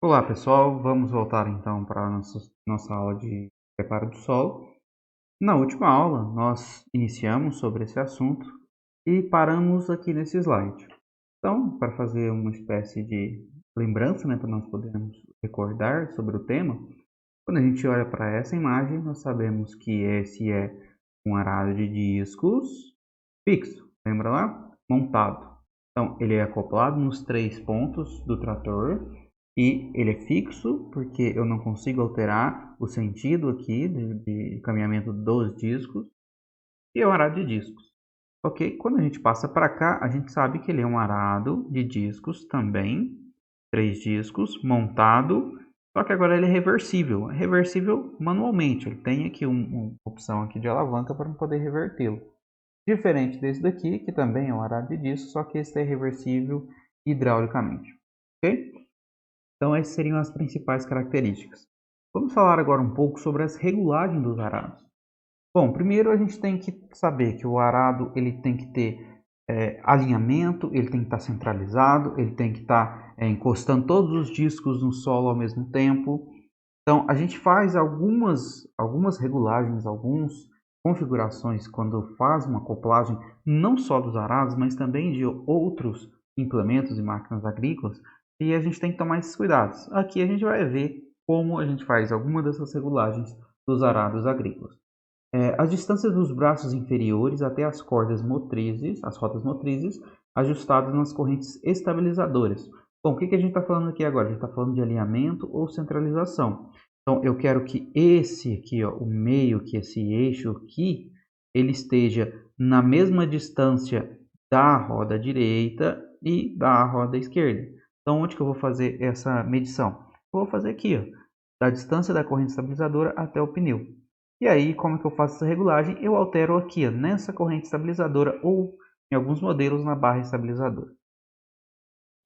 Olá pessoal, vamos voltar então para a nossa aula de preparo do solo. Na última aula nós iniciamos sobre esse assunto e paramos aqui nesse slide. Então, para fazer uma espécie de lembrança, para nós podermos recordar sobre o tema, quando a gente olha para essa imagem, nós sabemos que esse é um arado de discos fixo, lembra lá? Montado. Então, ele é acoplado nos 3 pontos do trator e ele é fixo porque eu não consigo alterar o sentido aqui de caminhamento dos discos e é um arado de discos. Ok? Quando a gente passa para cá, a gente sabe que ele é um arado de discos também, 3 discos, montado, só que agora ele é reversível. É reversível manualmente, ele tem aqui uma opção aqui de alavanca para poder revertê-lo. Diferente desse daqui, que também é um arado de disco, só que esse é reversível hidraulicamente. Ok? Então essas seriam as principais características. Vamos falar agora um pouco sobre as regulagens dos arados. Bom, primeiro a gente tem que saber que o arado ele tem que ter alinhamento, ele tem que estar centralizado, ele tem que estar encostando todos os discos no solo ao mesmo tempo. Então a gente faz algumas regulagens, algumas configurações quando faz uma acoplagem não só dos arados, mas também de outros implementos e máquinas agrícolas, e a gente tem que tomar esses cuidados. Aqui a gente vai ver como a gente faz alguma dessas regulagens dos arados agrícolas. As distâncias dos braços inferiores até as cordas motrizes, as rodas motrizes, ajustadas nas correntes estabilizadoras. Bom, o que a gente está falando aqui agora? A gente está falando de alinhamento ou centralização. Então, eu quero que esse aqui, ó, o meio, que esse eixo aqui, ele esteja na mesma distância da roda direita e da roda esquerda. Então, onde que eu vou fazer essa medição? Eu vou fazer aqui, ó, da distância da corrente estabilizadora até o pneu. E aí, como que eu faço essa regulagem? Eu altero aqui, ó, nessa corrente estabilizadora ou, em alguns modelos, na barra estabilizadora.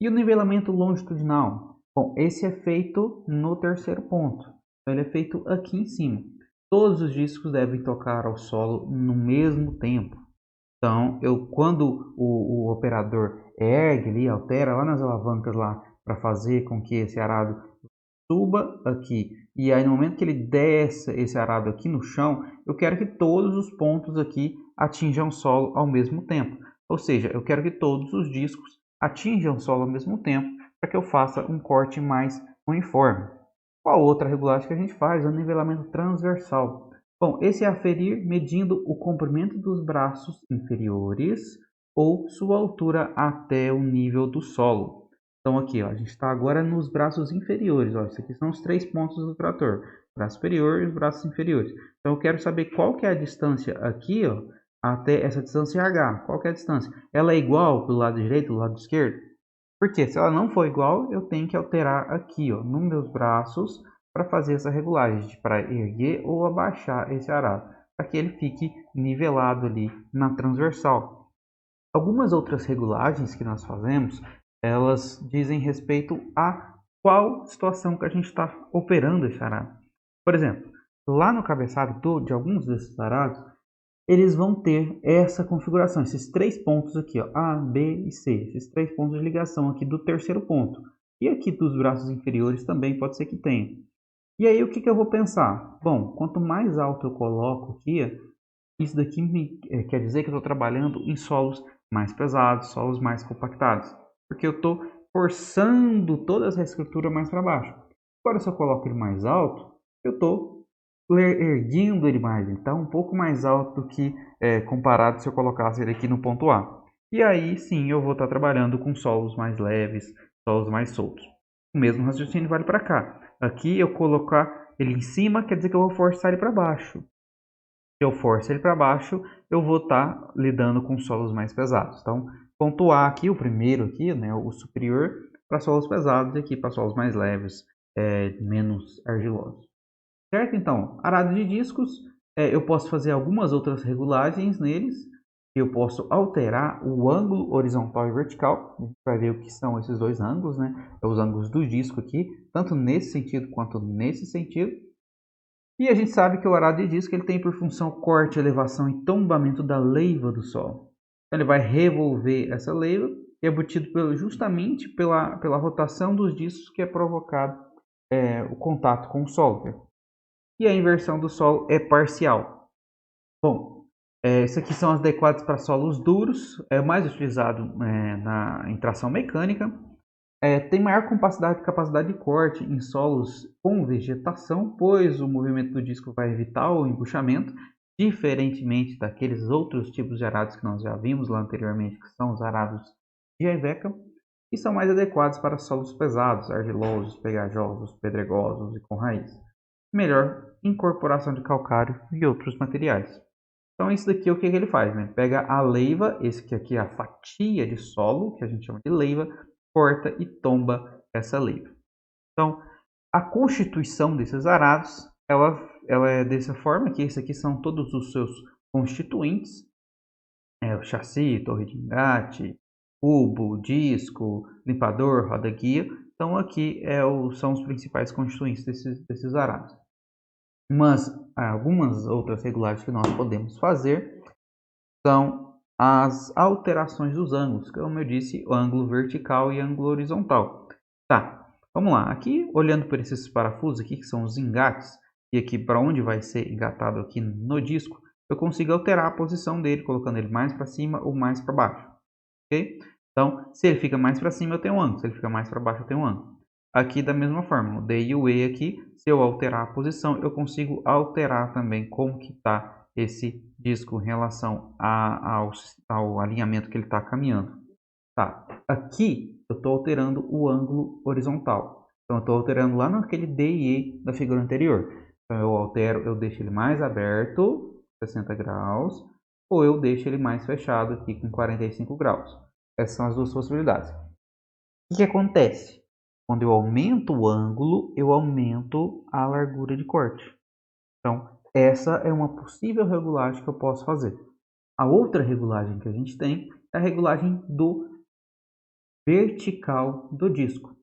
E o nivelamento longitudinal? Bom, esse é feito no terceiro ponto. Então, ele é feito aqui em cima. Todos os discos devem tocar ao solo no mesmo tempo. Então, quando o operador ergue ali, altera lá nas alavancas lá para fazer com que esse arado suba aqui e aí no momento que ele desce esse arado aqui no chão, eu quero que todos os pontos aqui atinjam o solo ao mesmo tempo. Ou seja, eu quero que todos os discos atinjam o solo ao mesmo tempo para que eu faça um corte mais uniforme. Qual outra regulagem que a gente faz? O nivelamento transversal. Bom, esse é aferir medindo o comprimento dos braços inferiores ou sua altura até o nível do solo. Então aqui, ó, a gente está agora nos braços inferiores. Ó, isso aqui são os 3 pontos do trator. Braço superior e os braços inferiores. Então eu quero saber qual que é a distância aqui, ó, até essa distância H. Qual que é a distância? Ela é igual do lado direito do lado esquerdo? Porque se ela não for igual, eu tenho que alterar aqui, ó, nos meus braços para fazer essa regulagem, para erguer ou abaixar esse arado, para que ele fique nivelado ali na transversal. Algumas outras regulagens que nós fazemos, elas dizem respeito a qual situação que a gente está operando esse arado. Por exemplo, lá no cabeçalho de alguns desses arados, eles vão ter essa configuração, esses 3 pontos aqui, ó, A, B e C, esses 3 pontos de ligação aqui do terceiro ponto. E aqui dos braços inferiores também pode ser que tenha. E aí o que eu vou pensar? Bom, quanto mais alto eu coloco aqui, isso daqui quer dizer que eu estou trabalhando em solos mais pesados, solos mais compactados, porque eu estou forçando toda essa estrutura mais para baixo. Agora, se eu coloco ele mais alto, eu estou erguendo ele mais, ele está um pouco mais alto do que comparado se eu colocasse ele aqui no ponto A. E aí sim eu vou estar trabalhando com solos mais leves, solos mais soltos. O mesmo raciocínio vale para cá. Aqui eu colocar ele em cima quer dizer que eu vou forçar ele para baixo. Se eu forço ele para baixo, eu vou estar lidando com solos mais pesados. Então, ponto A aqui, o primeiro aqui, né, o superior, para solos pesados e aqui para solos mais leves, menos argilosos. Certo? Então, arado de discos, eu posso fazer algumas outras regulagens neles. Eu posso alterar o ângulo horizontal e vertical. A gente vai ver o que são esses dois ângulos, né? Os ângulos do disco aqui, tanto nesse sentido quanto nesse sentido. E a gente sabe que o arado de disco ele tem por função corte, elevação e tombamento da leiva do solo. Então, ele vai revolver essa leiva embutido justamente pela rotação dos discos que é provocado o contato com o solo. E a inversão do solo é parcial. Bom, isso aqui são adequados para solos duros, é mais utilizado em tração mecânica. Tem maior capacidade de corte em solos com vegetação, pois o movimento do disco vai evitar o embuchamento, diferentemente daqueles outros tipos de arados que nós já vimos lá anteriormente, que são os arados de Iveca, e são mais adequados para solos pesados, argilosos, pegajosos, pedregosos e com raiz. Melhor incorporação de calcário e outros materiais. Então isso daqui o que ele faz? Né? Ele pega a leiva, esse aqui é a fatia de solo, que a gente chama de leiva, corta e tomba essa leiva. Então, a constituição desses arados, ela é dessa forma, que esse aqui são todos os seus constituintes, o chassi, torre de engate, cubo, disco, limpador, roda-guia. Então aqui são os principais constituintes desses arados. Mas algumas outras regulagens que nós podemos fazer são as alterações dos ângulos, como eu disse, o ângulo vertical e ângulo horizontal. Tá, vamos lá. Aqui, olhando por esses parafusos aqui, que são os engates, e aqui para onde vai ser engatado aqui no disco, eu consigo alterar a posição dele, colocando ele mais para cima ou mais para baixo. Ok? Então, se ele fica mais para cima, eu tenho um ângulo. Se ele fica mais para baixo, eu tenho um ângulo. Aqui da mesma forma, o D e o E aqui, se eu alterar a posição, eu consigo alterar também como que está esse disco em relação ao alinhamento que ele está caminhando. Tá, aqui eu estou alterando o ângulo horizontal. Então eu estou alterando lá naquele D e E da figura anterior. Então eu deixo ele mais aberto, 60 graus, ou eu deixo ele mais fechado aqui com 45 graus. Essas são as duas possibilidades. O que acontece? Quando eu aumento o ângulo, eu aumento a largura de corte. Então, essa é uma possível regulagem que eu posso fazer. A outra regulagem que a gente tem é a regulagem do vertical do disco.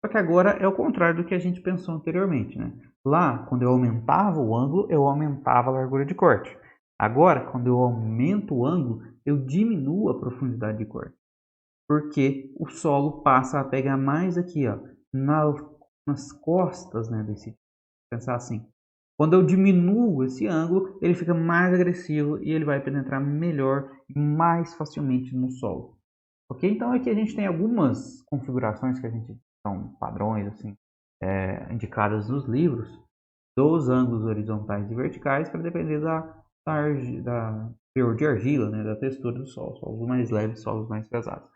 Só que agora é o contrário do que a gente pensou anteriormente, né? Lá, quando eu aumentava o ângulo, eu aumentava a largura de corte. Agora, quando eu aumento o ângulo, eu diminuo a profundidade de corte. Porque o solo passa a pegar mais aqui, ó, nas costas, né, desse. Pensar assim. Quando eu diminuo esse ângulo, ele fica mais agressivo e ele vai penetrar melhor e mais facilmente no solo. Ok? Então aqui a gente tem algumas configurações que a gente são padrões assim, indicadas nos livros dos ângulos horizontais e verticais para depender da teor de argila, né, da textura do solo, solos mais leves, solos mais pesados.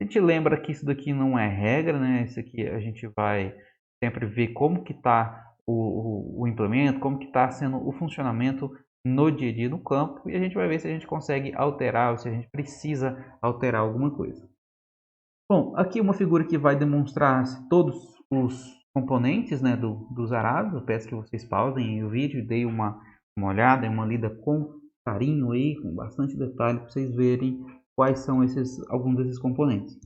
A gente lembra que isso daqui não é regra, né? Isso aqui a gente vai sempre ver como que está o implemento, como que está sendo o funcionamento no dia a dia no campo, e a gente vai ver se a gente consegue alterar ou se a gente precisa alterar alguma coisa. Bom, aqui uma figura que vai demonstrar todos os componentes, né, dos arados. Eu peço que vocês pausem o vídeo e deem uma olhada, uma lida com carinho aí, com bastante detalhe, para vocês verem quais são alguns desses componentes.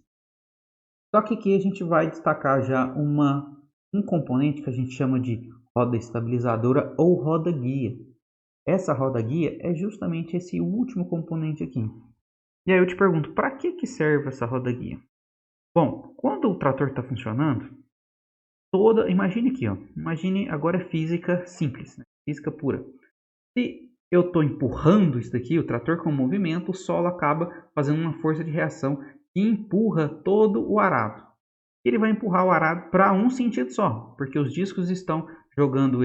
Só que aqui a gente vai destacar já um componente que a gente chama de roda estabilizadora ou roda guia. Essa roda guia é justamente esse último componente aqui. E aí eu te pergunto, para que serve essa roda guia? Bom, quando o trator está funcionando, imagine aqui, ó, imagine agora física simples, né? Física pura. Se eu estou empurrando isso daqui, o trator com movimento, o solo acaba fazendo uma força de reação que empurra todo o arado. Ele vai empurrar o arado para um sentido só, porque os discos estão jogando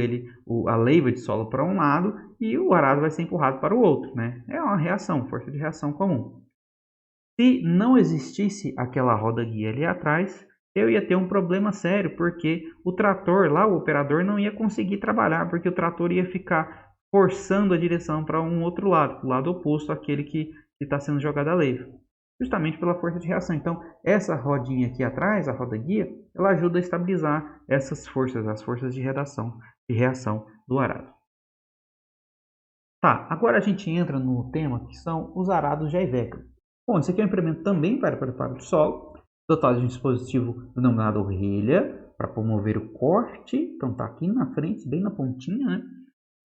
a leiva de solo para um lado e o arado vai ser empurrado para o outro, né? É uma reação, força de reação comum. Se não existisse aquela roda guia ali atrás, eu ia ter um problema sério, porque o trator lá, o operador, não ia conseguir trabalhar, porque o trator ia ficar forçando a direção para um outro lado, o lado oposto àquele que está sendo jogado a leiva, justamente pela força de reação. Então, essa rodinha aqui atrás, a roda guia, ela ajuda a estabilizar essas forças, as forças de reação do arado. Tá, agora a gente entra no tema que são os arados de Iveca. Bom, esse aqui é um implemento também para preparo de solo, dotado de um dispositivo denominado orelha, para promover o corte. Então está aqui na frente, bem na pontinha,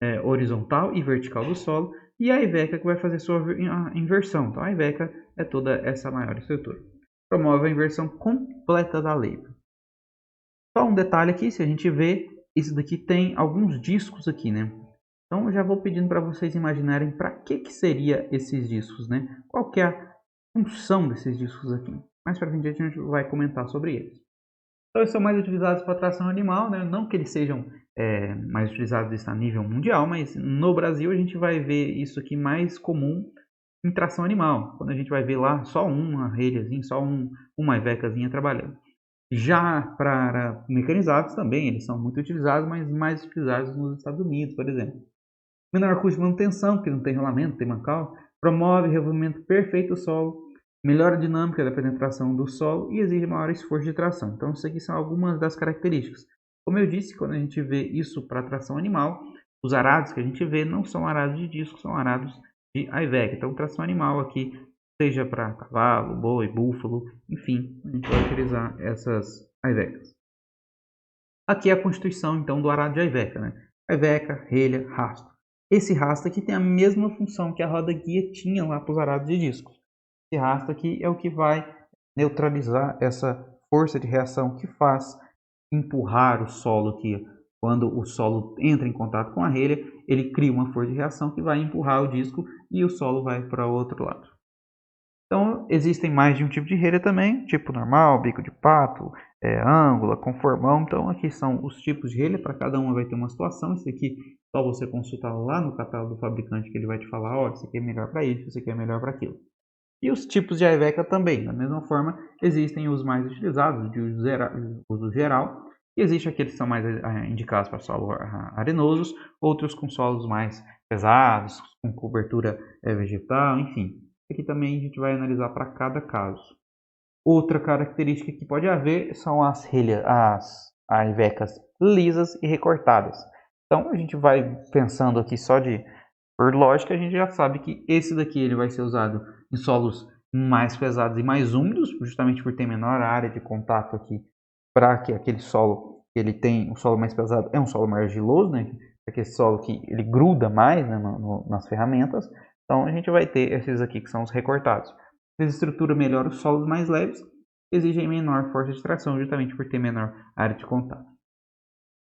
né? Horizontal e vertical do solo. E a Iveca que vai fazer sua inversão. Então a Iveca é toda essa maior estrutura. promove a inversão completa da leiva. Só um detalhe aqui, se a gente vê, isso daqui tem alguns discos aqui, né? Então eu já vou pedindo para vocês imaginarem para que seria esses discos, né? Qual que é a função desses discos aqui. Mais para frente a gente vai comentar sobre eles. Então eles são mais utilizados para tração animal, né? Não que eles sejam mais utilizados a nível mundial, mas no Brasil a gente vai ver isso aqui mais comum em tração animal. Quando a gente vai ver lá só uma relhazinha, só uma ivecazinha trabalhando. Já para mecanizados também, eles são muito utilizados, mas mais utilizados nos Estados Unidos, por exemplo. Menor custo de manutenção, porque não tem rolamento, tem mancal. Promove revolvimento perfeito do solo. Melhora a dinâmica da penetração do solo e exige maior esforço de tração. Então, isso aqui são algumas das características. Como eu disse, quando a gente vê isso para tração animal, os arados que a gente vê não são arados de disco, são arados de Iveco. Então, tração animal aqui, seja para cavalo, boi, búfalo, enfim, a gente vai utilizar essas Ivecas. Aqui é a constituição, então, do arado de Iveca, né? Iveca, relha, rasto. Esse rasto aqui tem a mesma função que a roda guia tinha lá para os arados de discos. Esse rasto aqui é o que vai neutralizar essa força de reação que faz empurrar o solo aqui. Quando o solo entra em contato com a relha, ele cria uma força de reação que vai empurrar o disco e o solo vai para o outro lado. Então, existem mais de um tipo de relha também, tipo normal, bico de pato, ângula, conformão. Então, aqui são os tipos de relha, para cada uma vai ter uma situação. Esse aqui, só você consultar lá no catálogo do fabricante que ele vai te falar, ó, esse aqui é melhor para isso, esse aqui é melhor para aquilo. E os tipos de Iveca também, da mesma forma, existem os mais utilizados, de uso geral, e existem aqueles que são mais indicados para solos arenosos, outros com solos mais pesados, com cobertura vegetal, enfim. Aqui também a gente vai analisar para cada caso. Outra característica que pode haver são as Ivecas lisas e recortadas. Então a gente vai pensando aqui só por lógica, a gente já sabe que esse daqui ele vai ser usado em solos mais pesados e mais úmidos, justamente por ter menor área de contato aqui, para que aquele solo que ele tem, o solo mais pesado é um solo mais argiloso, né? Aquele solo que ele gruda mais, né, nas ferramentas. Então a gente vai ter esses aqui que são os recortados. Eles estruturam melhor os solos mais leves, exigem menor força de tração, justamente por ter menor área de contato.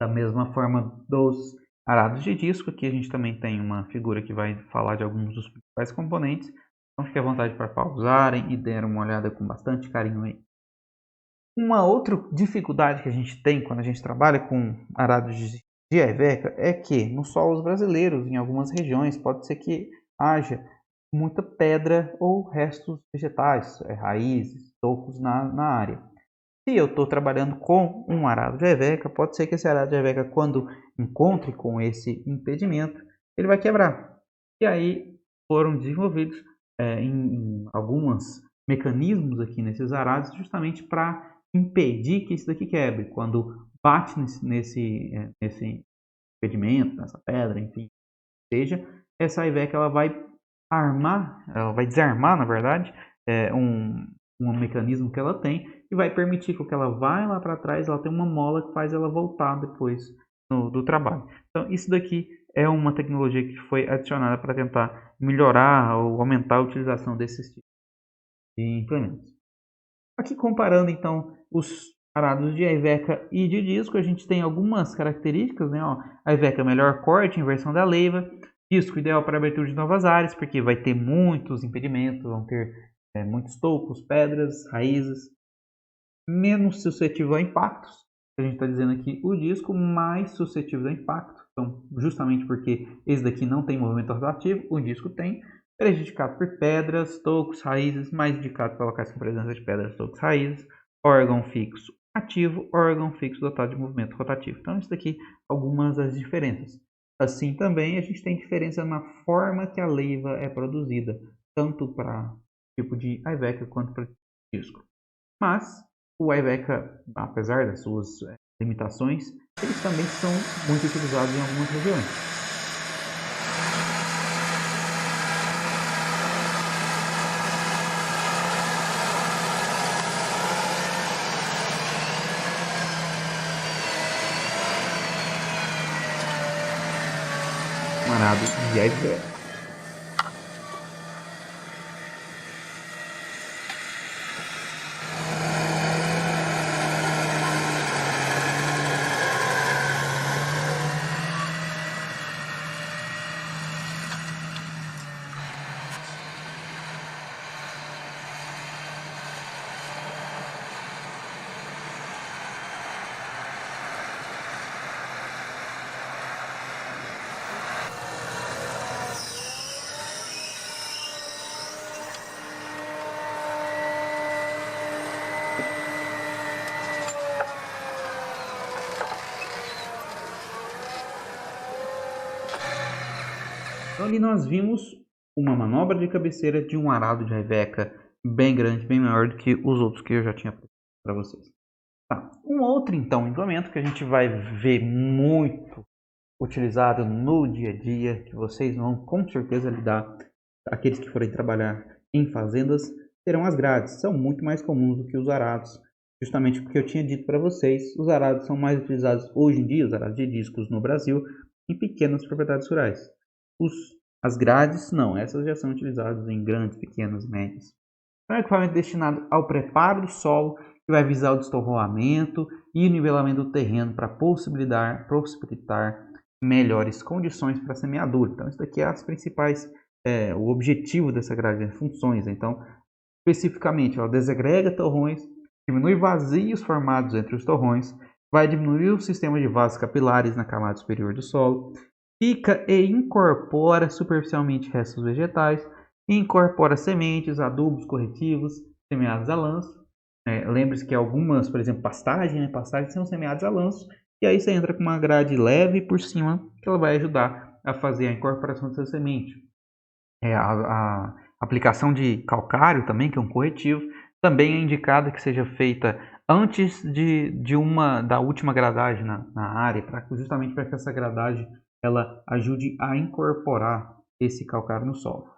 Da mesma forma dos arados de disco, aqui a gente também tem uma figura que vai falar de alguns dos principais componentes. Então fique à vontade para pausarem e der uma olhada com bastante carinho aí. Uma outra dificuldade que a gente tem quando a gente trabalha com arados de Iveca é que nos solos brasileiros, em algumas regiões, pode ser que haja muita pedra ou restos vegetais, raízes, tocos na área. Se eu estou trabalhando com um arado de Iveca, pode ser que esse arado de Iveca, quando encontre com esse impedimento, ele vai quebrar. E aí foram desenvolvidos em alguns mecanismos aqui nesses arados, justamente para impedir que isso daqui quebre. Quando bate nesse impedimento, nessa pedra, enfim, seja, essa Iveca ela vai desarmar, na verdade, um mecanismo que ela tem e vai permitir que ela vá lá para trás, ela tem uma mola que faz ela voltar depois do trabalho. Então isso daqui é uma tecnologia que foi adicionada para tentar melhorar ou aumentar a utilização desses tipos de implementos. Aqui comparando então os arados de Iveca e de disco, a gente tem algumas características, né? Ó, a Iveca melhor corte, inversão da leiva, disco ideal para abertura de novas áreas, porque vai ter muitos impedimentos, vão ter muitos tocos, pedras, raízes, menos suscetível a impactos. A gente está dizendo aqui o disco mais suscetível a impacto. Então, justamente porque esse daqui não tem movimento rotativo, o disco tem. Prejudicado por pedras, tocos, raízes, mais indicado para locais com presença de pedras, tocos, raízes. Órgão fixo ativo, órgão fixo dotado de movimento rotativo. Então, isso daqui algumas das diferenças. Assim também a gente tem diferença na forma que a leiva é produzida, tanto para tipo de Iveca quanto para disco. Mas o Iveca, apesar das suas limitações, eles também são muito utilizados em algumas regiões. Arado de Iveca. Então ali nós vimos uma manobra de cabeceira de um arado de Iveca bem grande, bem maior do que os outros que eu já tinha para vocês. Tá. Um outro então implemento que a gente vai ver muito utilizado no dia a dia, que vocês vão com certeza lidar, aqueles que forem trabalhar em fazendas, terão as grades. São muito mais comuns do que os arados, justamente porque eu tinha dito para vocês, os arados são mais utilizados hoje em dia, os arados de discos no Brasil, em pequenas propriedades rurais. As grades não, essas já são utilizadas em grandes, pequenas, médias. É um equipamento destinado ao preparo do solo, que vai visar o destorroamento e o nivelamento do terreno para possibilitar melhores condições para a semeadura. Então, isso daqui é as principais, o objetivo dessa grade de funções. Então, especificamente, ela desagrega torrões, diminui vazios formados entre os torrões, vai diminuir o sistema de vasos capilares na camada superior do solo, fica e incorpora superficialmente restos vegetais, incorpora sementes, adubos, corretivos, semeados a lanço. Lembre-se que algumas, por exemplo, pastagens são semeadas a lanço, e aí você entra com uma grade leve por cima, que ela vai ajudar a fazer a incorporação dessa semente. A aplicação de calcário também, que é um corretivo, também é indicada que seja feita antes da última gradagem na área, justamente para que essa gradagem ela ajude a incorporar esse calcário no solo.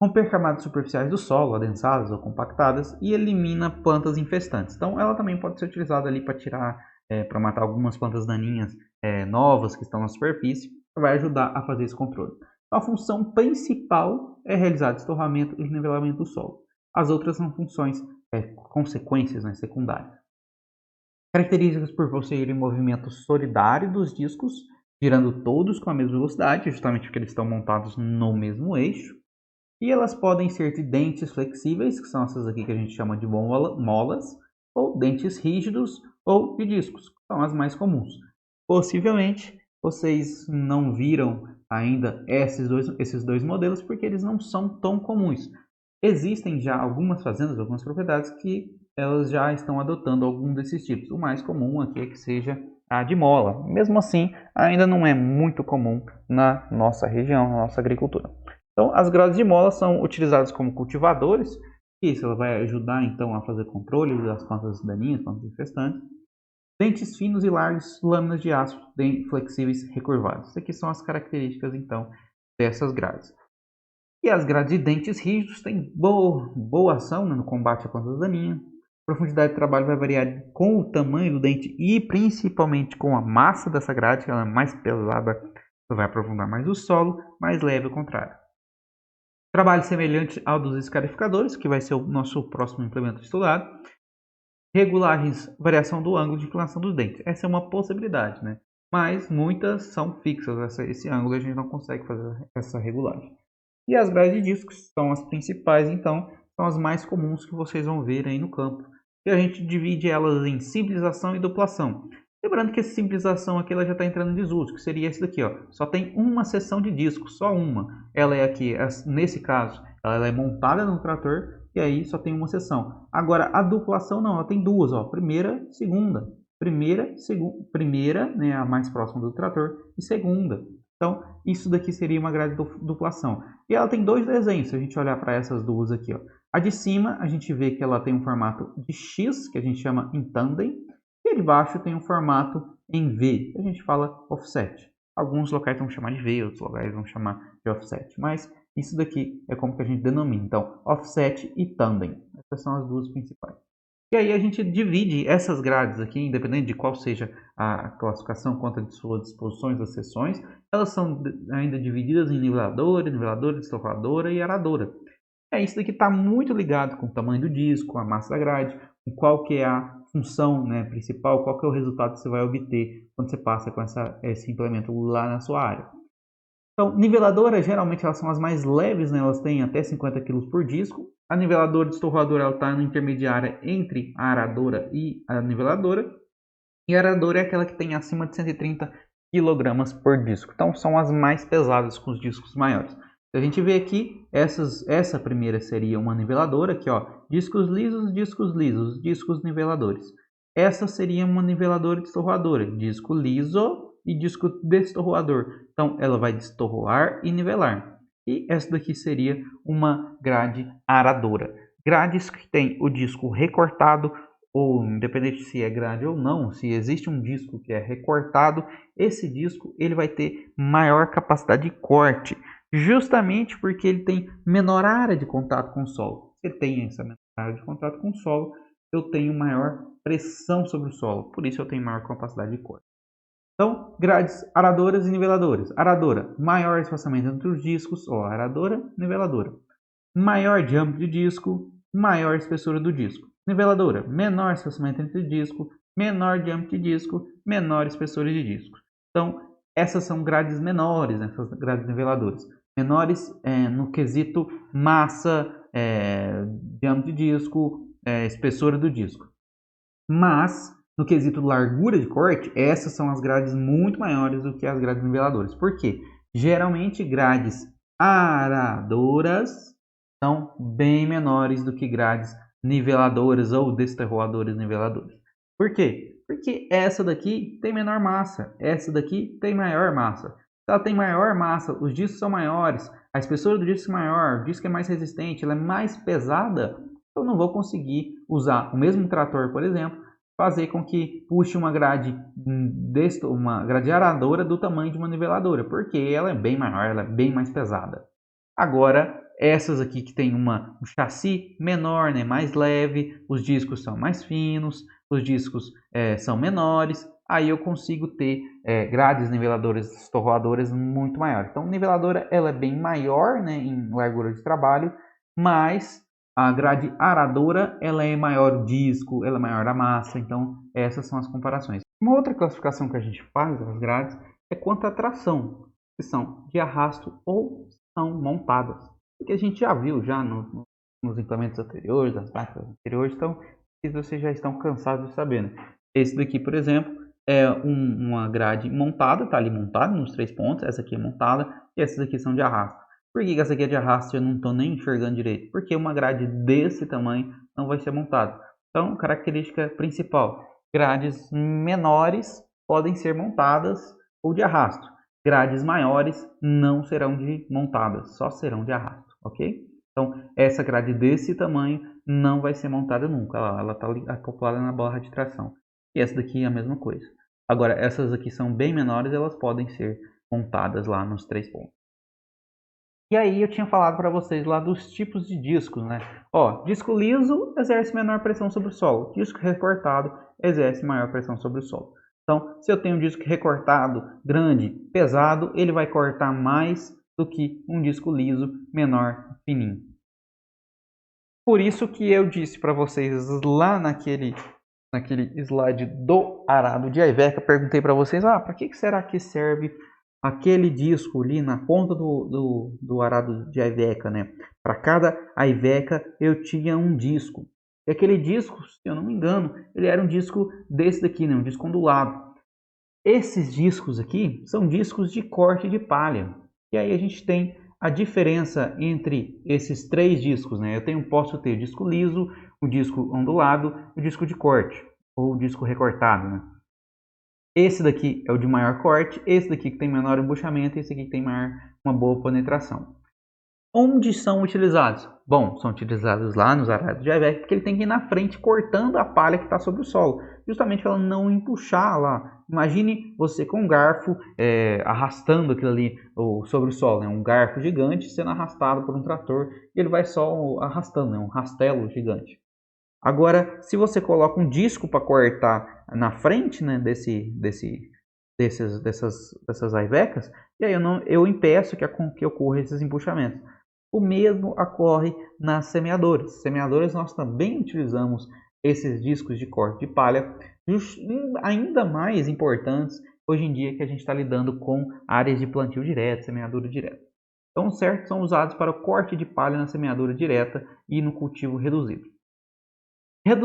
Romper camadas superficiais do solo, adensadas ou compactadas, e elimina plantas infestantes. Então, ela também pode ser utilizada ali para tirar, para matar algumas plantas daninhas novas que estão na superfície, vai ajudar a fazer esse controle. Então, a função principal é realizar destorramento e nivelamento do solo. As outras são funções, consequências secundárias. Características por possuírem movimento solidário dos discos, girando todos com a mesma velocidade, justamente porque eles estão montados no mesmo eixo. E elas podem ser de dentes flexíveis, que são essas aqui que a gente chama de molas, ou dentes rígidos ou de discos, que são as mais comuns. Possivelmente vocês não viram ainda esses dois modelos porque eles não são tão comuns. Existem já algumas fazendas, algumas propriedades que elas já estão adotando algum desses tipos. O mais comum aqui é que seja a de mola. Mesmo assim, ainda não é muito comum na nossa região, na nossa agricultura. Então, as grades de mola são utilizadas como cultivadores, e isso ela vai ajudar então a fazer controle das plantas daninhas, plantas infestantes. Dentes finos e largos, lâminas de aço flexíveis recurvadas. Essas aqui são as características então dessas grades. E as grades de dentes rígidos têm boa ação no combate a plantas daninhas. A profundidade de trabalho vai variar com o tamanho do dente e principalmente com a massa dessa grade, que ela é mais pesada, vai aprofundar mais o solo, mais leve ao contrário. Trabalho semelhante ao dos escarificadores, que vai ser o nosso próximo implemento estudado. Regulagens, variação do ângulo de inclinação dos dentes. Essa é uma possibilidade, né? Mas muitas são fixas. Esse ângulo a gente não consegue fazer essa regulagem. E as grades de discos são as principais, então, são as mais comuns que vocês vão ver aí no campo. E a gente divide elas em simplização e duplação. Lembrando que essa simplização aqui ela já está entrando em desuso, que seria esse daqui, ó. Só tem uma seção de disco, só uma. Ela é aqui, nesse caso, ela é montada no trator e aí só tem uma seção. Agora, a duplação não, ela tem duas, ó. Primeira, segunda. Primeira, né, a mais próxima do trator, e segunda. Então, isso daqui seria uma grade de duplação. E ela tem dois desenhos, se a gente olhar para essas duas aqui, ó. A de cima, a gente vê que ela tem um formato de X, que a gente chama em tandem. E a de baixo tem um formato em V, que a gente fala offset. Alguns locais vão chamar de V, outros locais vão chamar de offset. Mas isso daqui é como que a gente denomina. Então, offset e tandem. Essas são as duas principais. E aí a gente divide essas grades aqui, independente de qual seja a classificação quanto a de suas disposições das seções, elas são ainda divididas em niveladora, destorradora e aradora. Isso daqui está muito ligado com o tamanho do disco, com a massa da grade, com qual que é a função, né, principal, qual que é o resultado que você vai obter quando você passa com esse implemento lá na sua área. Então, niveladoras, geralmente elas são as mais leves, né, elas têm até 50 kg por disco. A niveladora destorradora está na intermediária entre a aradora e a niveladora. E a aradora é aquela que tem acima de 130 kg por disco. Então, são as mais pesadas com os discos maiores. A gente vê aqui, essa primeira seria uma niveladora, aqui ó, discos lisos, discos niveladores. Essa seria uma niveladora destorradora, disco liso, e disco destorroador. Então, ela vai destorroar e nivelar. E essa daqui seria uma grade aradora. Grades que tem o disco recortado, ou independente se é grade ou não, se existe um disco que é recortado, esse disco ele vai ter maior capacidade de corte, justamente porque ele tem menor área de contato com o solo. Se ele tem essa menor área de contato com o solo, eu tenho maior pressão sobre o solo, por isso eu tenho maior capacidade de corte. Então, grades aradoras e niveladoras. Aradora, maior espaçamento entre os discos, ó, aradora, niveladora. Maior diâmetro de disco, maior espessura do disco. Niveladora, menor espaçamento entre o disco, menor diâmetro de disco, menor espessura de disco. Então, essas são grades menores, né, essas grades niveladoras. Menores no quesito massa, diâmetro de disco, espessura do disco. Mas, no quesito largura de corte, essas são as grades muito maiores do que as grades niveladoras. Por quê? Geralmente, grades aradoras são bem menores do que grades niveladoras ou desterroadoras niveladoras. Por quê? Porque essa daqui tem menor massa, essa daqui tem maior massa. Se ela tem maior massa, os discos são maiores, a espessura do disco é maior, o disco é mais resistente, ela é mais pesada, eu não vou conseguir usar o mesmo trator, por exemplo, fazer com que puxe uma grade aradora do tamanho de uma niveladora, porque ela é bem maior, ela é bem mais pesada. Agora, essas aqui que tem um chassi menor, né, mais leve, os discos são mais finos, os discos são menores, aí eu consigo ter grades niveladoras estorroadoras muito maiores. Então, a niveladora ela é bem maior, né, em largura de trabalho, mas a grade aradora ela é maior o disco, ela é maior a massa, então essas são as comparações. Uma outra classificação que a gente faz das grades é quanto à tração, se são de arrasto ou são montadas, porque a gente já viu já nos implementos anteriores, das máquinas anteriores, então vocês já estão cansados de saber, né? Esse daqui, por exemplo, é uma grade montada, está ali montada nos 3 pontos, essa aqui é montada e essas aqui são de arrasto. Por que essa aqui é de arrasto e eu não estou nem enxergando direito? Porque uma grade desse tamanho não vai ser montada. Então, característica principal, grades menores podem ser montadas ou de arrasto. Grades maiores não serão montadas, só serão de arrasto, ok? Então, essa grade desse tamanho não vai ser montada nunca, ela está acoplada na barra de tração. E essa daqui é a mesma coisa. Agora, essas aqui são bem menores, elas podem ser montadas lá nos 3 pontos. E aí eu tinha falado para vocês lá dos tipos de discos, né? Ó, disco liso exerce menor pressão sobre o solo, disco recortado exerce maior pressão sobre o solo. Então, se eu tenho um disco recortado, grande, pesado, ele vai cortar mais do que um disco liso, menor, fininho. Por isso que eu disse para vocês lá naquele slide do arado de Iveca, perguntei para vocês, para que será que serve aquele disco ali na ponta do arado de Iveca, né? Para cada Iveca eu tinha um disco. E aquele disco, se eu não me engano, ele era um disco desse daqui, né? Um disco ondulado. Esses discos aqui são discos de corte de palha. E aí a gente tem a diferença entre esses 3 discos, né? Posso ter o disco liso, o disco ondulado e o disco de corte, ou o disco recortado, né? Esse daqui é o de maior corte, esse daqui que tem menor embuchamento e esse aqui que tem uma boa penetração. Onde são utilizados? Bom, são utilizados lá nos arados de Iveca, porque ele tem que ir na frente cortando a palha que está sobre o solo, justamente para ela não empuxar lá. Imagine você com um garfo arrastando aquilo ali sobre o solo, né? Um garfo gigante sendo arrastado por um trator e ele vai só arrastando, né? Um rastelo gigante. Agora, se você coloca um disco para cortar na frente, né, dessas Ivecas, e aí eu impeço que ocorra esses empuxamentos. O mesmo ocorre nas semeadoras. Semeadoras nós também utilizamos esses discos de corte de palha, ainda mais importantes hoje em dia que a gente está lidando com áreas de plantio direto, semeadura direta. Então, certo, são usados para o corte de palha na semeadura direta e no cultivo reduzido.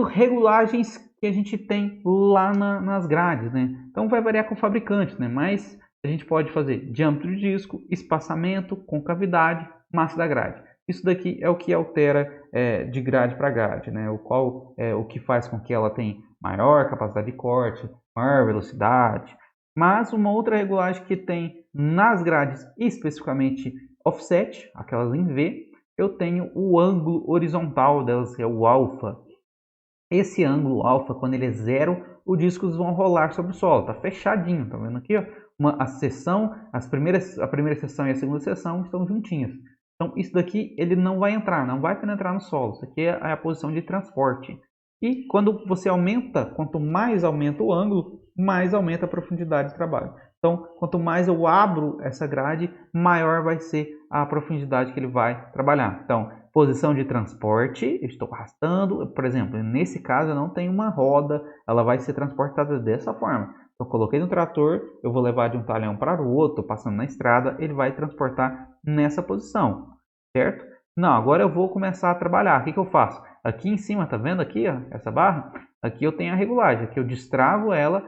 Regulagens que a gente tem lá nas grades, né? Então vai variar com o fabricante, né? Mas a gente pode fazer diâmetro de disco, espaçamento, concavidade, massa da grade. Isso daqui é o que altera de grade para grade, né? O que faz com que ela tenha maior capacidade de corte, maior velocidade, Mas uma outra regulagem que tem nas grades, especificamente offset, aquelas em V, eu tenho o ângulo horizontal delas, que é o alfa. Esse ângulo alfa, quando ele é zero, os discos vão rolar sobre o solo. Está fechadinho, tá vendo aqui? Ó? A primeira seção e a segunda seção estão juntinhas. Então, isso daqui ele não vai entrar, não vai penetrar no solo. Isso aqui é a posição de transporte. E quando você aumenta, quanto mais aumenta o ângulo, mais aumenta a profundidade de trabalho. Então, quanto mais eu abro essa grade, maior vai ser a profundidade que ele vai trabalhar. Então, posição de transporte, estou arrastando, por exemplo, nesse caso eu não tenho uma roda, ela vai ser transportada dessa forma. Então, eu coloquei no trator, eu vou levar de um talhão para o outro, passando na estrada, ele vai transportar nessa posição, certo? Não, agora eu vou começar a trabalhar. O que eu faço? Aqui em cima, tá vendo aqui, ó, essa barra? Aqui eu tenho a regulagem, aqui eu destravo ela,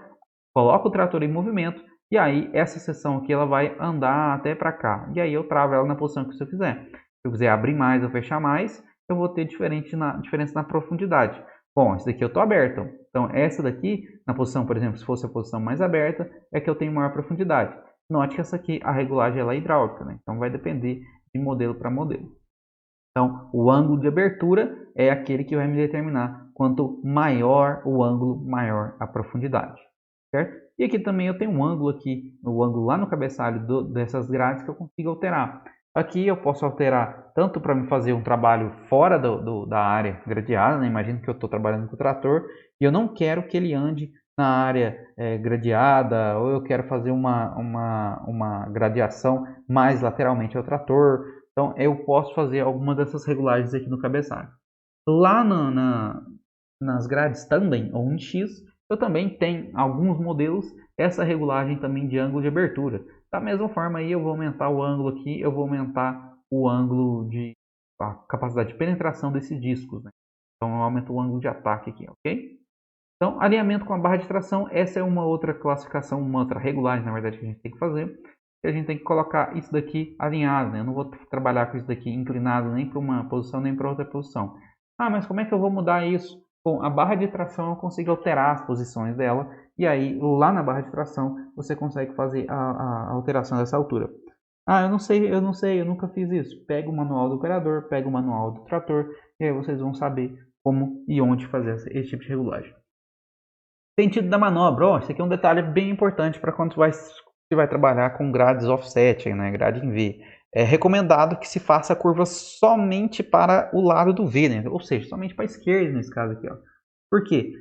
coloco o trator em movimento, e aí essa seção aqui ela vai andar até para cá. E aí eu travo ela na posição que eu quiser. Se eu quiser abrir mais ou fechar mais, eu vou ter diferença na profundidade. Bom, esse daqui eu estou aberto. Então, essa daqui, na posição, por exemplo, se fosse a posição mais aberta, é que eu tenho maior profundidade. Note que essa aqui, a regulagem ela é hidráulica, né? Então vai depender de modelo para modelo. Então, o ângulo de abertura é aquele que vai me determinar quanto maior o ângulo, maior a profundidade, certo? E aqui também eu tenho um ângulo aqui, o ângulo lá no cabeçalho dessas grades que eu consigo alterar. Aqui eu posso alterar tanto para me fazer um trabalho fora da área gradeada, né? Imagino que eu estou trabalhando com o trator e eu não quero que ele ande na área gradeada, ou eu quero fazer uma gradeação mais lateralmente ao trator. Então eu posso fazer alguma dessas regulagens aqui no cabeçalho. Lá nas grades tandem ou em X, eu também tenho alguns modelos essa regulagem também de ângulo de abertura. Da mesma forma aí eu vou aumentar o ângulo aqui, eu vou aumentar o ângulo de a capacidade de penetração desses discos, né? Então eu aumento o ângulo de ataque aqui, ok? Então, alinhamento com a barra de tração, essa é uma outra classificação, uma outra regulagem, na verdade, que a gente tem que fazer. E a gente tem que colocar isso daqui alinhado, né? Eu não vou trabalhar com isso daqui inclinado nem para uma posição nem para outra posição. Ah, mas como é que eu vou mudar isso? Com a barra de tração eu consigo alterar as posições dela e aí lá na barra de tração você consegue fazer a alteração dessa altura. Ah, eu nunca fiz isso. Pega o manual do operador, pega o manual do trator e aí vocês vão saber como e onde fazer esse tipo de regulagem. Sentido da manobra. Oh, esse aqui é um detalhe bem importante para quando você vai trabalhar com grades offset, né, grade em V. É recomendado que se faça a curva somente para o lado do V, né? Ou seja, somente para a esquerda nesse caso aqui. Ó. Por quê?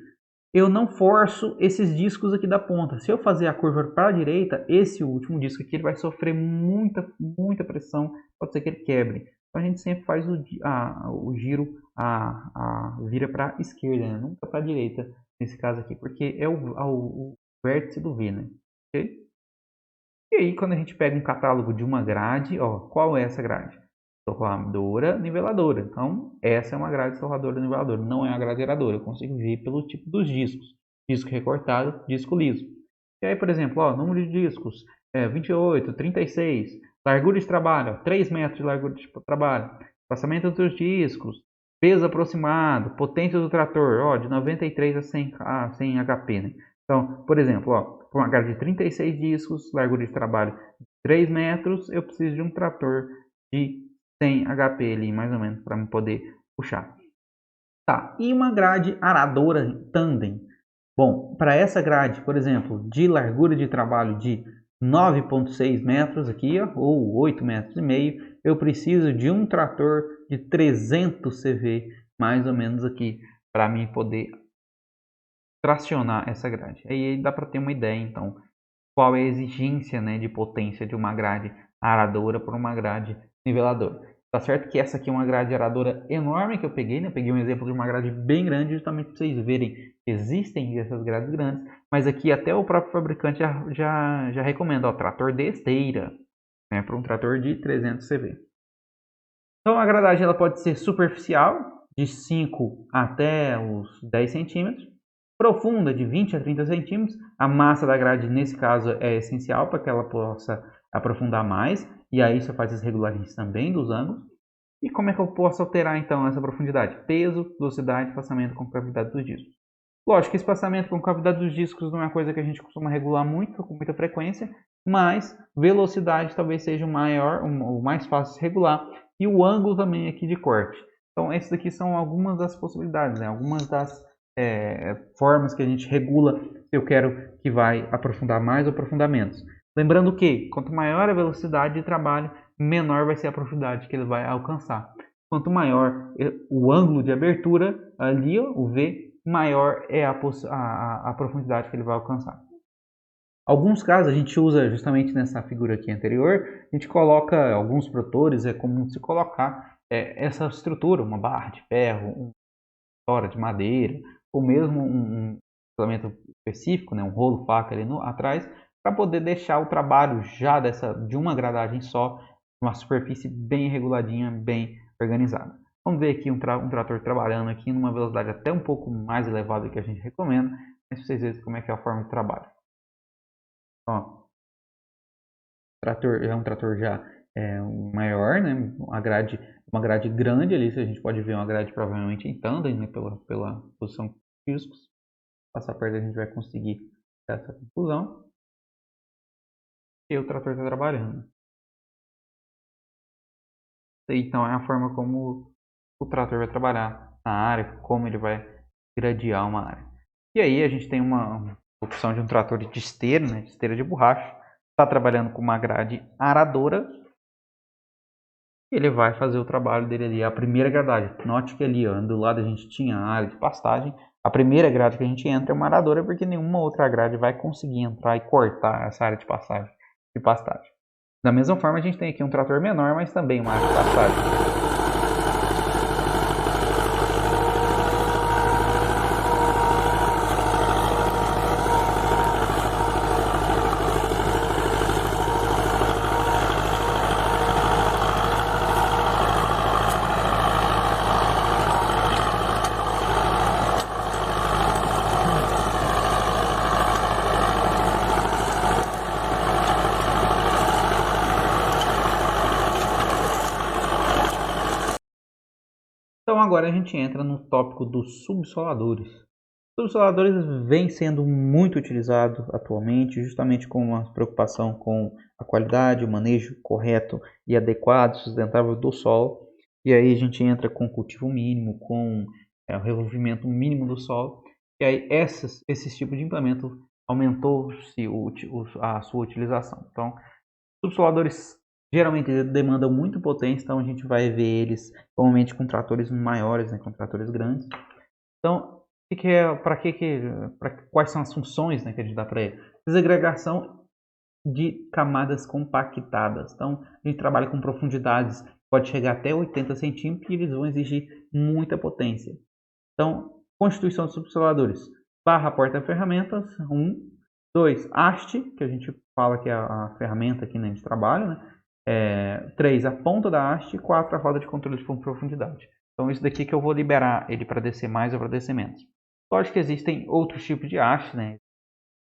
Eu não forço esses discos aqui da ponta. Se eu fazer a curva para a direita, esse último disco aqui ele vai sofrer muita pressão, pode ser que ele quebre. Então a gente sempre faz o giro, vira para a esquerda, né? Nunca para a direita, nesse caso aqui, porque é o vértice do V, né? Okay? E aí quando a gente pega um catálogo de uma grade, ó, qual é essa grade? Torradora, niveladora. Então, essa é uma grade torradora, niveladora. Não é uma grade geradora. Eu consigo ver pelo tipo dos discos. Disco recortado, disco liso. E aí, por exemplo, ó, número de discos. 28, 36. Largura de trabalho. Ó, 3 metros de largura de trabalho. Espaçamento dos discos. Peso aproximado. Potência do trator. Ó, de 93 a 100 HP. Né? Então, por exemplo, ó, com uma grade de 36 discos, largura de trabalho de 3 metros, eu preciso de um trator de 100 HP ali, mais ou menos, para me poder puxar. Tá, e uma grade aradora tandem. Bom, para essa grade, por exemplo, de largura de trabalho de 9,6 metros aqui, ó, ou 8 metros e meio, eu preciso de um trator de 300 CV, mais ou menos aqui, para mim poder tracionar essa grade. Aí dá para ter uma ideia, então, qual é a exigência, né, de potência de uma grade aradora por uma grade niveladora. Tá certo que essa aqui é uma grade aradora enorme que eu peguei, né? Eu peguei um exemplo de uma grade bem grande, justamente para vocês verem que existem essas grades grandes, mas aqui até o próprio fabricante já recomenda, ó, trator de esteira, né, para um trator de 300 CV. Então a gradagem ela pode ser superficial, de 5 até os 10 centímetros, profunda de 20 a 30 centímetros. A massa da grade, nesse caso, é essencial para que ela possa aprofundar mais. E aí você faz as regulagens também dos ângulos. E como é que eu posso alterar, então, essa profundidade? Peso, velocidade, espaçamento, concavidade dos discos. Lógico que espaçamento com cavidade dos discos não é uma coisa que a gente costuma regular muito, com muita frequência, mas velocidade talvez seja o mais fácil de regular, e o ângulo também aqui de corte. Então, esses aqui são algumas das possibilidades, né? Algumas das formas que a gente regula se eu quero que vai aprofundar mais ou aprofundar menos. Lembrando que, quanto maior a velocidade de trabalho, menor vai ser a profundidade que ele vai alcançar. Quanto maior o ângulo de abertura, ali ó, o V, maior é a profundidade que ele vai alcançar. Alguns casos a gente usa justamente nessa figura aqui anterior, a gente coloca alguns produtores, é comum se colocar essa estrutura, uma barra de ferro, uma tora de madeira, ou mesmo um elemento específico, né, um rolo faca ali atrás, para poder deixar o trabalho já de uma gradagem só, uma superfície bem reguladinha, bem organizada. Vamos ver aqui um trator trabalhando aqui numa velocidade até um pouco mais elevada que a gente recomenda, mas vocês verem como é que é a forma de trabalho. Ó, trator é um trator já maior, né? Uma grade grande ali, a gente pode ver uma grade provavelmente em tandem, né? Pela posição dos discos. Passar perto a gente vai conseguir ter essa conclusão. E o trator está trabalhando. Então é a forma como o trator vai trabalhar na área, como ele vai gradear uma área. E aí a gente tem uma opção de um trator de esteira, né? De esteira de borracha. Está trabalhando com uma grade aradora. Ele vai fazer o trabalho dele ali, a primeira gradagem. Note que ali, ó, do lado a gente tinha a área de pastagem. A primeira grade que a gente entra é uma aradora, porque nenhuma outra grade vai conseguir entrar e cortar essa área de pastagem. Da mesma forma, a gente tem aqui um trator menor, mas também uma área de pastagem. Então agora a gente entra no tópico dos subsoladores. Os subsoladores vêm sendo muito utilizados atualmente, justamente com uma preocupação com a qualidade, o manejo correto e adequado, sustentável do solo. E aí a gente entra com cultivo mínimo, com o revolvimento mínimo do solo. E aí esses tipos de implemento aumentou-se a sua utilização. Então, subsoladores geralmente demandam muito potência, então a gente vai ver eles normalmente com tratores maiores, né, com tratores grandes. Então, quais são as funções, né, que a gente dá para ele? Desagregação de camadas compactadas. Então, a gente trabalha com profundidades, pode chegar até 80 centímetros e eles vão exigir muita potência. Então, constituição de subsoladores. Barra porta-ferramentas, 2, haste, que a gente fala que é a ferramenta aqui, né, de trabalho, né? 3, a ponta da haste. 4, a roda de controle de profundidade. Então, isso daqui que eu vou liberar ele para descer mais ou para descer menos. Lógico que existem outros tipos de haste, né?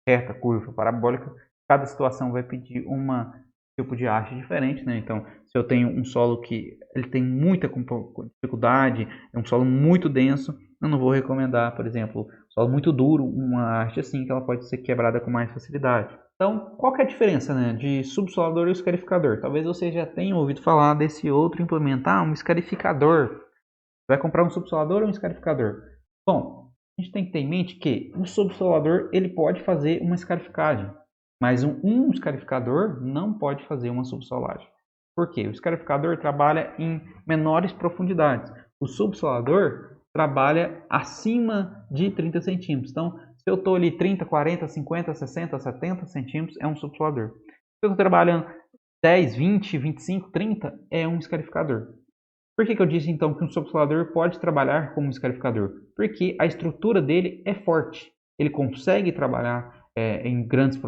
Reta, curva, parabólica. Cada situação vai pedir tipo de haste diferente, né? Então, se eu tenho um solo que ele tem muita dificuldade, é um solo muito denso, eu não vou recomendar, por exemplo, solo muito duro, uma haste assim, que ela pode ser quebrada com mais facilidade. Então, qual que é a diferença, né, de subsolador e escarificador? Talvez você já tenha ouvido falar desse outro implemento, um escarificador. Vai comprar um subsolador ou um escarificador? Bom, a gente tem que ter em mente que o subsolador ele pode fazer uma escarificagem, mas um escarificador não pode fazer uma subsolagem. Por quê? O escarificador trabalha em menores profundidades. O subsolador trabalha acima de 30 centímetros. Então, se eu estou ali 30, 40, 50, 60, 70 centímetros, é um subsolador. Se eu estou trabalhando 10, 20, 25, 30, é um escarificador. Por que eu disse então que um subsolador pode trabalhar como um escarificador? Porque a estrutura dele é forte. Ele consegue trabalhar em grandes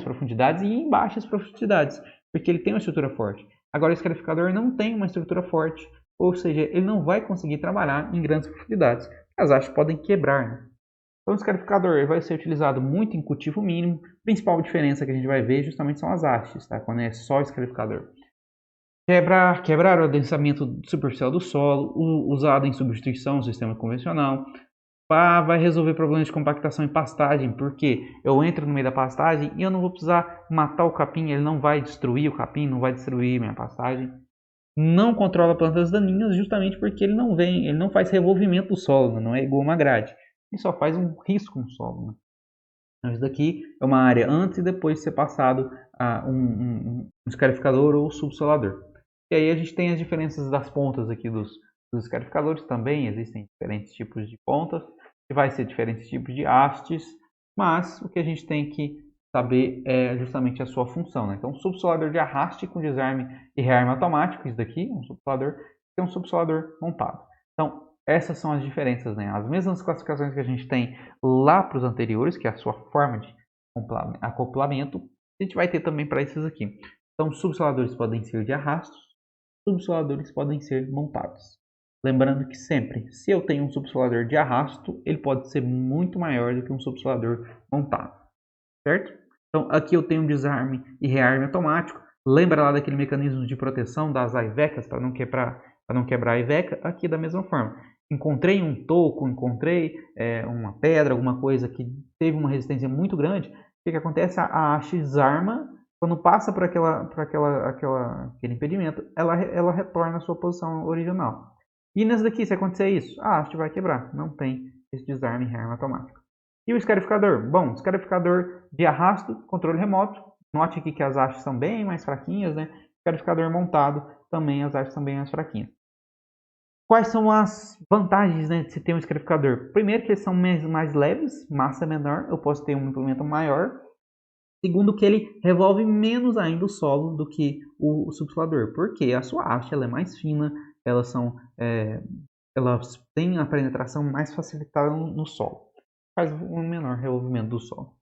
profundidades e em baixas profundidades, porque ele tem uma estrutura forte. Agora, o escarificador não tem uma estrutura forte, ou seja, ele não vai conseguir trabalhar em grandes profundidades. As hastes podem quebrar, né? Então, o escarificador vai ser utilizado muito em cultivo mínimo. A principal diferença que a gente vai ver justamente são as hastes, tá? Quando é só escarificador. Quebrar o adensamento superficial do solo, usado em substituição ao sistema convencional. vai resolver problemas de compactação em pastagem, porque eu entro no meio da pastagem e eu não vou precisar matar o capim, ele não vai destruir o capim, não vai destruir minha pastagem. Não controla plantas daninhas justamente porque ele não faz revolvimento do solo, né? Não é igual uma grade. Ele só faz um risco no solo, né? Então, isso daqui é uma área antes e depois de ser passado a um escarificador ou subsolador. E aí a gente tem as diferenças das pontas aqui dos escarificadores também. Existem diferentes tipos de pontas, que vai ser diferentes tipos de hastes, mas o que a gente tem que saber é justamente a sua função, né? Então, subsolador de arraste com desarme e rearme automático, isso daqui é um subsolador, é um subsolador montado. Então, essas são as diferenças, né? As mesmas classificações que a gente tem lá para os anteriores, que é a sua forma de acoplamento, a gente vai ter também para esses aqui. Então, subsoladores podem ser de arrastos, subsoladores podem ser montados. Lembrando que sempre, se eu tenho um subsolador de arrasto, ele pode ser muito maior do que um subsolador montado, certo? Então, aqui eu tenho um desarme e rearme automático. Lembra lá daquele mecanismo de proteção das aivecas para não quebrar a aiveca? Aqui da mesma forma. Encontrei um toco, encontrei uma pedra, alguma coisa que teve uma resistência muito grande. O que acontece? A haste desarma. Quando passa por aquele impedimento, ela retorna à sua posição original. E nesse daqui, se acontecer isso, a haste vai quebrar. Não tem esse desarme e rearme automático. E o escarificador? Bom, escarificador de arrasto, controle remoto. Note aqui que as hastes são bem mais fraquinhas, né? Escarificador montado, também as hastes são bem mais fraquinhas. Quais são as vantagens, né, de se ter um escarificador? Primeiro que eles são mais leves, massa menor, eu posso ter um implemento maior. Segundo que ele revolve menos ainda o solo do que o subsolador, porque a sua haste ela é mais fina, elas têm a penetração mais facilitada no solo, faz um menor revolvimento do solo.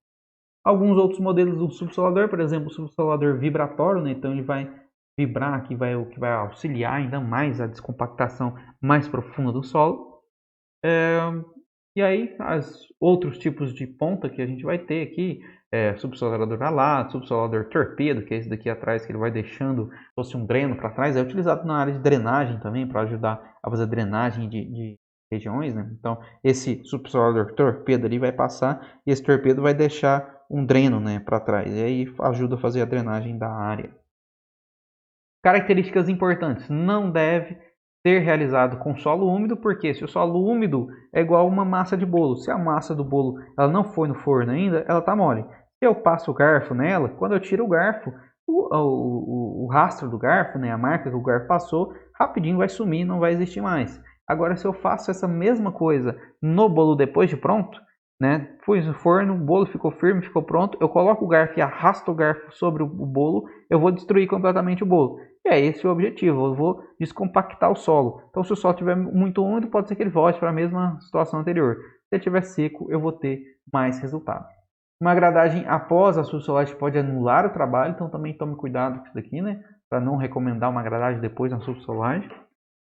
Alguns outros modelos do subsolador, por exemplo, o subsolador vibratório, né? Então ele vai vibrar, que vai auxiliar ainda mais a descompactação mais profunda do solo. E aí, outros tipos de ponta que a gente vai ter aqui, subsolador alato, subsolador torpedo, que é esse daqui atrás, que ele vai deixando fosse um dreno para trás, é utilizado na área de drenagem também, para ajudar a fazer drenagem de regiões, né? Então, esse subsolador torpedo ali vai passar e esse torpedo vai deixar um dreno, né, para trás, e aí ajuda a fazer a drenagem da área. Características importantes: não deve ser realizado com solo úmido, porque se o solo úmido é igual uma massa de bolo, se a massa do bolo ela não foi no forno ainda, ela está mole. Se eu passo o garfo nela, quando eu tiro o garfo, o rastro do garfo, né, a marca que o garfo passou, rapidinho vai sumir, não vai existir mais. Agora, se eu faço essa mesma coisa no bolo depois de pronto, né, pus no forno, o bolo ficou firme, ficou pronto, eu coloco o garfo e arrasto o garfo sobre o bolo, eu vou destruir completamente o bolo. E é esse o objetivo, eu vou descompactar o solo. Então, se o solo estiver muito úmido, pode ser que ele volte para a mesma situação anterior. Se ele estiver seco, eu vou ter mais resultado. Uma gradagem após a subsolagem pode anular o trabalho, então também tome cuidado com isso daqui, né? Para não recomendar uma gradagem depois da subsolagem.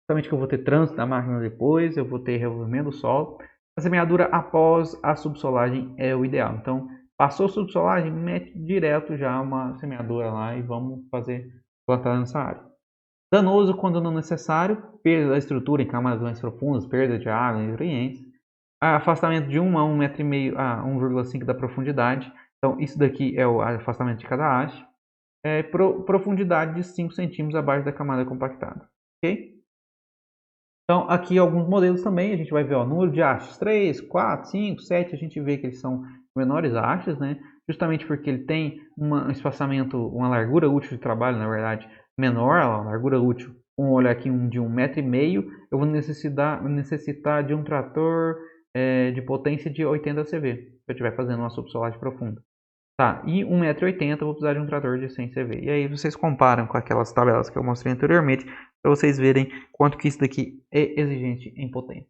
Justamente que eu vou ter trânsito da máquina depois, eu vou ter revolvimento do solo. A semeadura após a subsolagem é o ideal. Então, passou a subsolagem, mete direto já uma semeadura lá e vamos fazer plantar nessa área. Danoso quando não necessário, perda da estrutura em camadas mais profundas, perda de água, nutrientes. Afastamento de 1 a 1,5 m a 1,5 da profundidade. Então, isso daqui é o afastamento de cada haste. Profundidade de 5 centímetros abaixo da camada compactada. Ok? Então, aqui alguns modelos também, a gente vai ver o número de hastes, 3, 4, 5, 7, a gente vê que eles são menores hastes, né? Justamente porque ele tem um espaçamento, uma largura útil de trabalho, na verdade, menor, a largura útil, vamos olhar aqui de 1,5 m, eu vou necessitar de um trator de potência de 80 CV, se eu estiver fazendo uma subsolagem profunda. Tá, e 1,80 m eu vou precisar de um trator de 100 CV. E aí vocês comparam com aquelas tabelas que eu mostrei anteriormente, para vocês verem quanto que isso daqui é exigente em potência.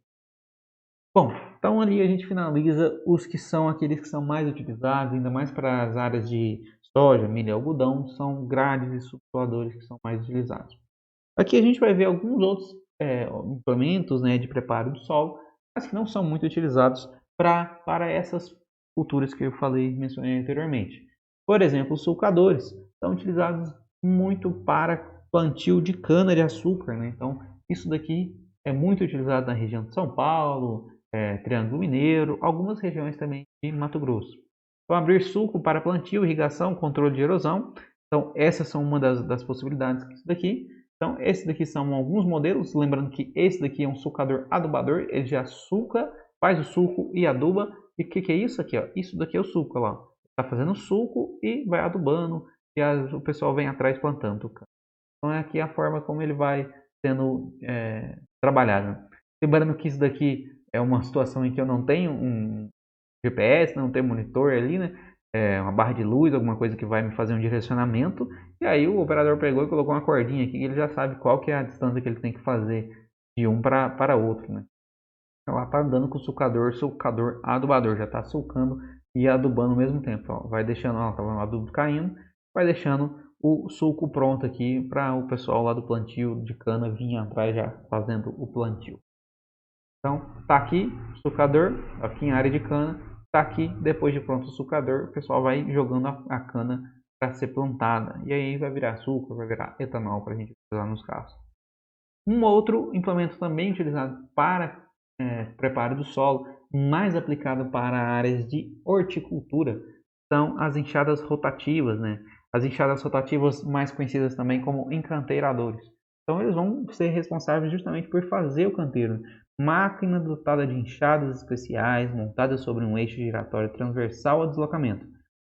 Bom, então ali a gente finaliza os que são aqueles que são mais utilizados, ainda mais para as áreas de soja, milho e algodão, são grades e subsoladores que são mais utilizados. Aqui a gente vai ver alguns outros implementos, né, de preparo do solo, mas que não são muito utilizados para essas culturas que eu mencionei anteriormente. Por exemplo, os sulcadores são utilizados muito para plantio de cana-de-açúcar, né? Então, isso daqui é muito utilizado na região de São Paulo, Triângulo Mineiro, algumas regiões também de Mato Grosso. Então, abrir sulco para plantio, irrigação, controle de erosão. Então, essas são uma das possibilidades daqui. Então, esses daqui são alguns modelos. Lembrando que esse daqui é um sulcador adubador. Ele já sulca, faz o sulco e aduba. E o que é isso aqui? Ó? Isso daqui é o sulco. Está fazendo sulco e vai adubando. E o pessoal vem atrás plantando. Então, é aqui a forma como ele vai sendo trabalhado. Lembrando que isso daqui é uma situação em que eu não tenho um GPS, não tenho monitor ali, né? Uma barra de luz, alguma coisa que vai me fazer um direcionamento. E aí o operador pegou e colocou uma cordinha aqui, e ele já sabe qual que é a distância que ele tem que fazer de um para outro, né? Então lá tá andando com o sulcador adubador, já está sulcando e adubando ao mesmo tempo. Ó. Vai deixando, ó, tá o adubo caindo, vai deixando o sulco pronto aqui para o pessoal lá do plantio de cana vir atrás já fazendo o plantio. Então, tá aqui o sulcador, aqui em área de cana, tá aqui, depois de pronto o sulcador, o pessoal vai jogando a cana para ser plantada. E aí vai virar açúcar, vai virar etanol para a gente usar nos carros. Um outro implemento também utilizado para preparo do solo, mais aplicado para áreas de horticultura, são as enxadas rotativas, né? As enxadas rotativas, mais conhecidas também como encanteiradores. Então, eles vão ser responsáveis justamente por fazer o canteiro. Máquina dotada de enxadas especiais, montada sobre um eixo giratório transversal a deslocamento.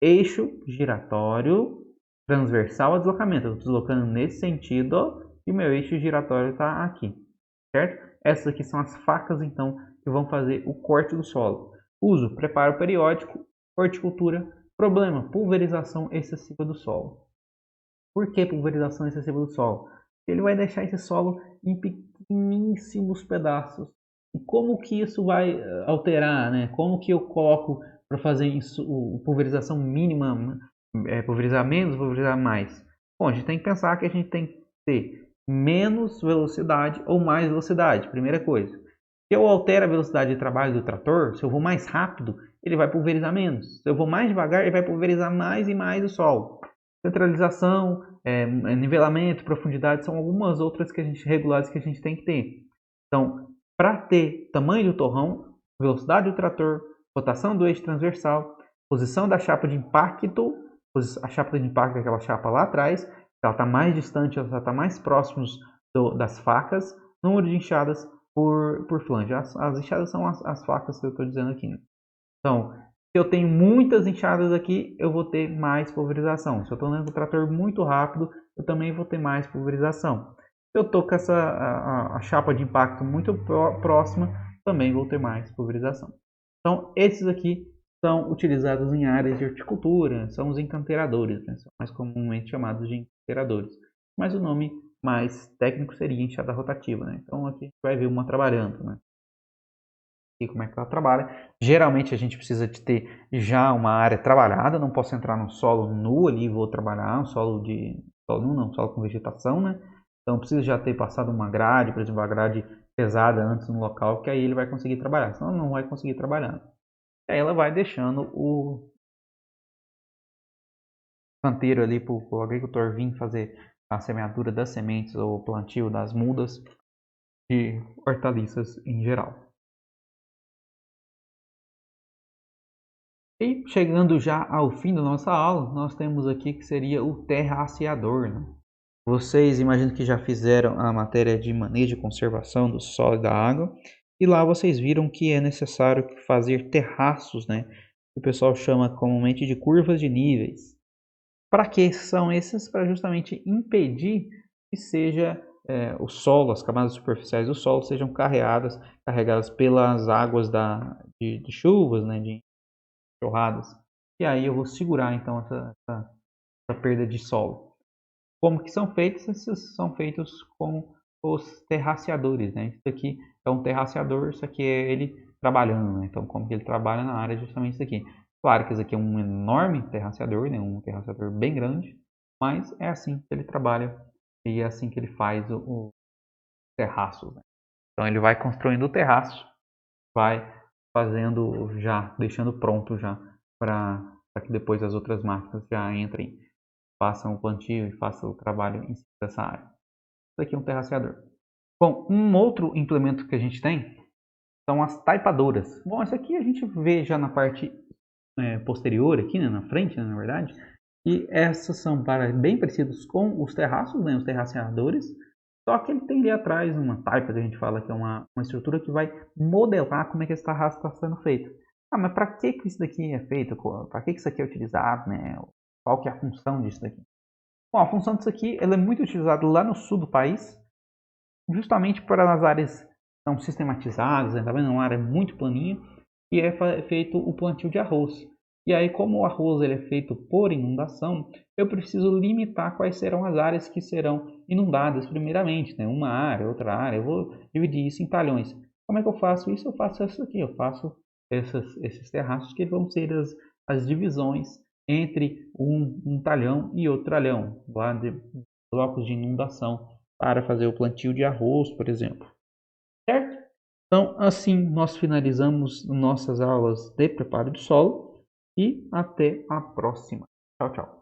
Eixo giratório transversal a deslocamento. Eu estou deslocando nesse sentido e o meu eixo giratório está aqui, certo? Essas aqui são as facas, então, que vão fazer o corte do solo. Uso, preparo periódico, horticultura. Problema, pulverização excessiva do solo. Por que pulverização excessiva do solo? Ele vai deixar esse solo em pequeníssimos pedaços. E como que isso vai alterar, né? Como que eu coloco para fazer isso, pulverização mínima, pulverizar menos, pulverizar mais? Bom, a gente tem que pensar que a gente tem que ter menos velocidade ou mais velocidade, primeira coisa. Se eu altero a velocidade de trabalho do trator, se eu vou mais rápido, ele vai pulverizar menos. Se eu vou mais devagar, ele vai pulverizar mais e mais o solo. Centralização, nivelamento, profundidade, são algumas outras regulares que a gente tem que ter. Então, para ter tamanho do torrão, velocidade do trator, rotação do eixo transversal, posição da chapa de impacto, a chapa de impacto é aquela chapa lá atrás, ela está mais distante, ela está mais próxima das facas, número de enxadas por flange. As enxadas são as facas que eu estou dizendo aqui. Né? Então, se eu tenho muitas enxadas aqui, eu vou ter mais pulverização. Se eu estou andando com o trator muito rápido, eu também vou ter mais pulverização. Se eu estou com a chapa de impacto muito próxima, também vou ter mais pulverização. Então, esses aqui são utilizados em áreas de horticultura, são os encanteiradores, né? São mais comumente chamados de encanteiradores. Mas o nome mais técnico seria enxada rotativa. Né? Então, aqui a gente vai ver uma trabalhando. Né? E como é que ela trabalha. Geralmente a gente precisa de ter já uma área trabalhada, não posso entrar no solo nu ali e vou trabalhar, um solo nu não, solo com vegetação, né? Então precisa já ter passado uma grade, por exemplo, uma grade pesada antes no local, que aí ele vai conseguir trabalhar, senão não vai conseguir trabalhar. E aí ela vai deixando o canteiro ali para o agricultor vir fazer a semeadura das sementes ou o plantio das mudas de hortaliças em geral. E chegando já ao fim da nossa aula, nós temos aqui que seria o terraceador. Né? Vocês imagino que já fizeram a matéria de manejo e conservação do solo e da água, e lá vocês viram que é necessário fazer terraços, né? Que o pessoal chama comumente de curvas de níveis. Para que são esses? Para justamente impedir que seja o solo, as camadas superficiais do solo sejam carregadas pelas águas de chuvas, né? De enxurradas. E aí eu vou segurar então essa perda de solo. Como que são feitos? Esses são feitos com os terraceadores. Né? Isso aqui é um terraceador, isso aqui é ele trabalhando. Né? Então como que ele trabalha na área é justamente isso aqui. Claro que isso aqui é um enorme terraceador, né? Um terraceador bem grande, mas é assim que ele trabalha e é assim que ele faz o terraço. Né? Então ele vai construindo o terraço, vai fazendo já, deixando pronto já para que depois as outras máquinas já entrem, façam o plantio e façam o trabalho em cima dessa área. Isso aqui é um terraceador. Bom, um outro implemento que a gente tem são as taipadoras. Bom, essa aqui a gente vê já na parte posterior aqui, né, na frente, né, na verdade. E essas são bem parecidos com os terraços, né, os terraceadores. Só que ele tem ali atrás uma taipa que a gente fala que é uma estrutura que vai modelar como é que esse terraço está sendo feito. Ah, mas para que isso daqui é feito? Para que isso aqui é utilizado? Né? Qual que é a função disso daqui? Bom, a função disso aqui ela é muito utilizada lá no sul do país, justamente para as áreas que são sistematizadas, né? Tá vendo? Uma área muito planinha e é feito o plantio de arroz. E aí, como o arroz ele é feito por inundação, eu preciso limitar quais serão as áreas que serão inundadas primeiramente, né? Uma área, outra área, eu vou dividir isso em talhões. Como é que eu faço isso? Eu faço isso aqui, eu faço esses terraços que vão ser as divisões entre um talhão e outro talhão, lá de blocos de inundação, para fazer o plantio de arroz, por exemplo. Certo? Então, assim nós finalizamos nossas aulas de preparo do solo e até a próxima. Tchau, tchau.